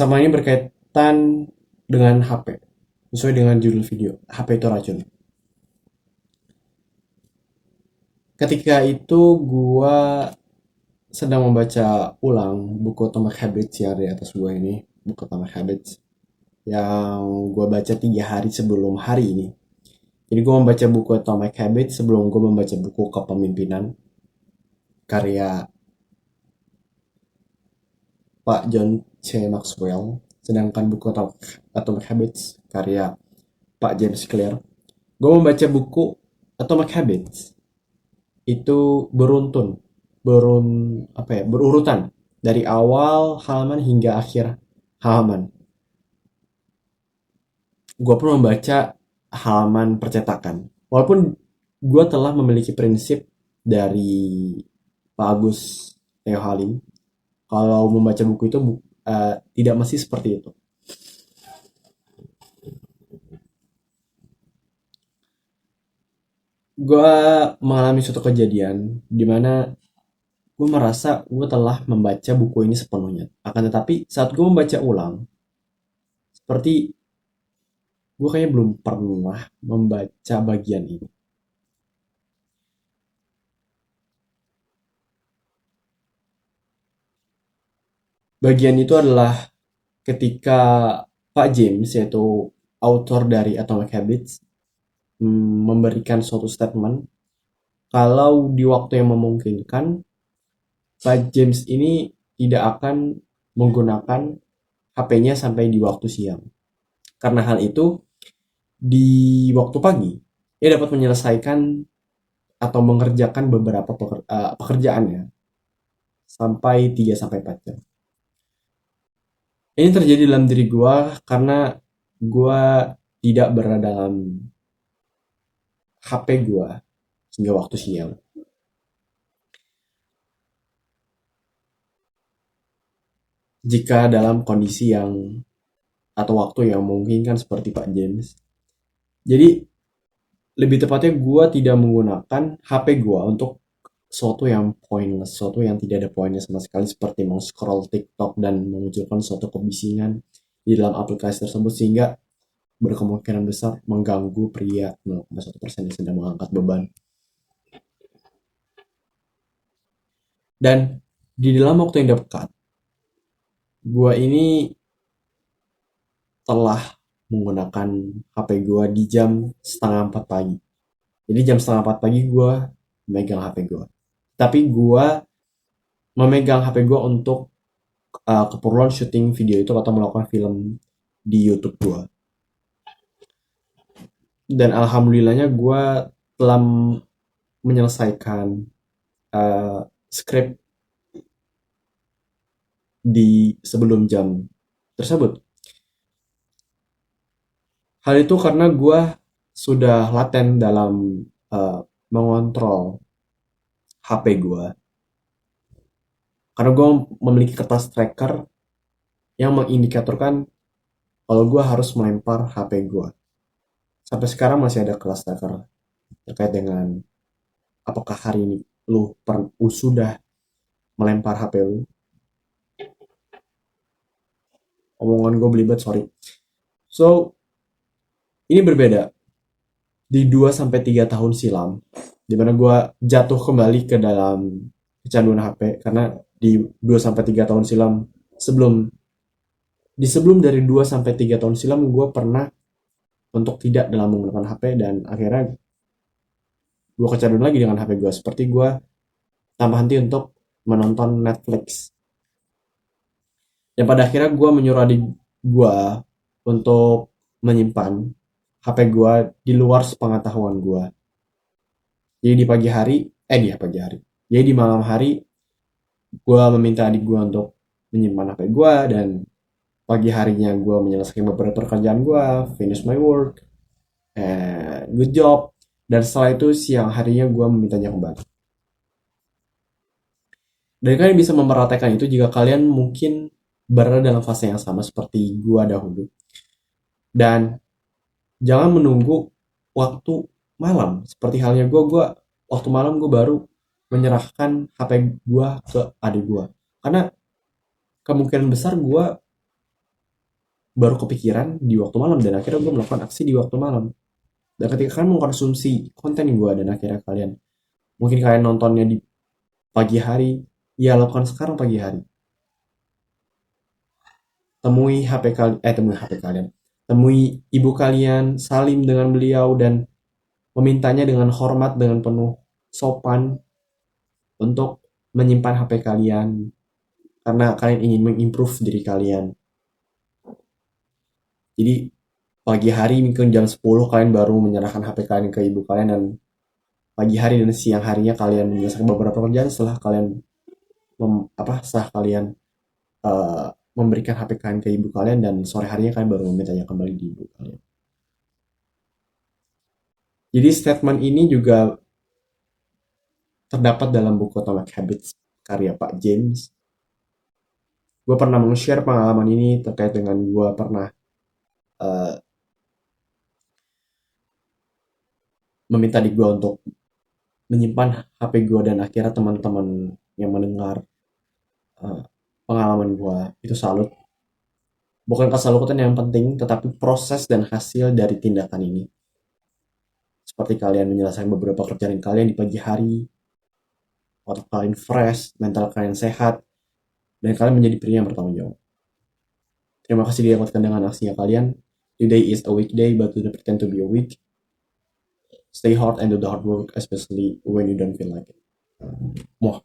Sama ini berkaitan dengan HP. Sesuai dengan judul video, HP itu racun. Ketika itu gua sedang membaca ulang buku Atomic Habits yang ada di atas gua ini, buku Atomic Habits yang gua baca 3 hari sebelum hari ini. Jadi gua membaca buku Atomic Habits sebelum gua membaca buku Kepemimpinan karya Pak John C. Maxwell, sedangkan buku Atomic Habits karya Pak James Clear. Gue membaca buku Atomic Habits itu berurutan dari awal halaman hingga akhir halaman. Gue pun membaca halaman percetakan. Walaupun gue telah memiliki prinsip dari Pak Agus Leo Halim, kalau membaca buku itu tidak mesti seperti itu. Gue mengalami suatu kejadian di mana gue merasa gue telah membaca buku ini sepenuhnya. Akan tetapi saat gue membaca ulang, seperti gue kayaknya belum pernah membaca bagian ini. Bagian itu adalah ketika Pak James, yaitu author dari Atomic Habits, memberikan suatu statement kalau di waktu yang memungkinkan Pak James ini tidak akan menggunakan HP-nya sampai di waktu siang. Karena hal itu, di waktu pagi, ia dapat menyelesaikan atau mengerjakan beberapa pekerjaannya sampai 3-4 jam. Ini terjadi dalam diri gue karena gue tidak berada dalam HP gue hingga waktu siang. Jika dalam kondisi yang atau waktu yang memungkinkan seperti Pak James. Jadi lebih tepatnya gue tidak menggunakan HP gue untuk sesuatu yang pointless, sesuatu yang tidak ada poinnya sama sekali seperti scroll TikTok dan memunculkan suatu kebisingan di dalam aplikasi tersebut sehingga berkemungkinan besar mengganggu pria 0,1% yang sedang mengangkat beban. Dan di dalam waktu yang dekat, gue ini telah menggunakan HP gue di jam 3:30 pagi. Jadi jam 3:30 pagi gue memegang HP gue. Tapi gue memegang HP gue untuk keperluan syuting video itu atau melakukan film di YouTube gue. Dan alhamdulillahnya gue telah menyelesaikan skrip di sebelum jam tersebut. Hal itu karena gue sudah laten dalam mengontrol HP gue. Karena gue memiliki kertas tracker yang mengindikatorkan kalau gue harus melempar HP gue. Sampai sekarang masih ada kertas tracker terkait dengan apakah hari ini lu sudah melempar HP lu. Omongan gue belibet, sorry. So, ini berbeda. Di 2-3 tahun silam, dimana gue jatuh kembali ke dalam kecanduan HP, karena di 2-3 tahun silam, sebelum dari 2-3 tahun silam, gue pernah untuk tidak dalam menggunakan HP, dan akhirnya gue kecanduan lagi dengan HP gue, seperti gue tanpa henti untuk menonton Netflix. Dan pada akhirnya gue menyuruh adik gue untuk menyimpan HP gue di luar sepengetahuan gue. Jadi di pagi hari, jadi di malam hari, gue meminta adik gue untuk menyimpan HP gue, dan pagi harinya gue menyelesaikan beberapa pekerjaan gue, finish my work, good job, dan setelah itu siang harinya gue memintanya kembali. Dan kalian bisa memerhatikan itu jika kalian mungkin berada dalam fase yang sama seperti gue dahulu. Dan jangan menunggu waktu malam. Seperti halnya gue waktu malam gue baru menyerahkan HP gue ke adik gue. Karena kemungkinan besar gue baru kepikiran di waktu malam, dan akhirnya gue melakukan aksi di waktu malam. Dan ketika kalian mengkonsumsi konten gue, dan akhirnya kalian mungkin kalian nontonnya di pagi hari, ya lakukan sekarang pagi hari. Temui HP kalian, temui ibu kalian, salim dengan beliau, dan memintanya dengan hormat, dengan penuh sopan, untuk menyimpan HP kalian karena kalian ingin mengimprove diri kalian. Jadi pagi hari mungkin jam 10 kalian baru menyerahkan HP kalian ke ibu kalian, dan pagi hari dan siang harinya kalian menyelesaikan beberapa pekerjaan setelah kalian setelah kalian eh, memberikan HP kalian ke ibu kalian, dan sore harinya kalian baru memintanya kembali di ibu kalian. Jadi statement ini juga terdapat dalam buku Atomic Habits karya Pak James. Gue pernah meng-share pengalaman ini terkait dengan gue pernah eh, meminta di gue untuk menyimpan HP gue, dan akhirnya teman-teman yang mendengar eh, pengalaman gue itu salut. Bukan kesalutan yang penting, tetapi proses dan hasil dari tindakan ini. Seperti kalian menyelesaikan beberapa kerjaan kalian di pagi hari, otak kalian fresh, mental kalian sehat, dan kalian menjadi pria yang bertanggung jawab. Terima kasih didapatkan dengan aksinya kalian. Today is a weekday, but do not pretend to be a week. Stay hard and do the hard work, especially when you don't feel like it. Moh.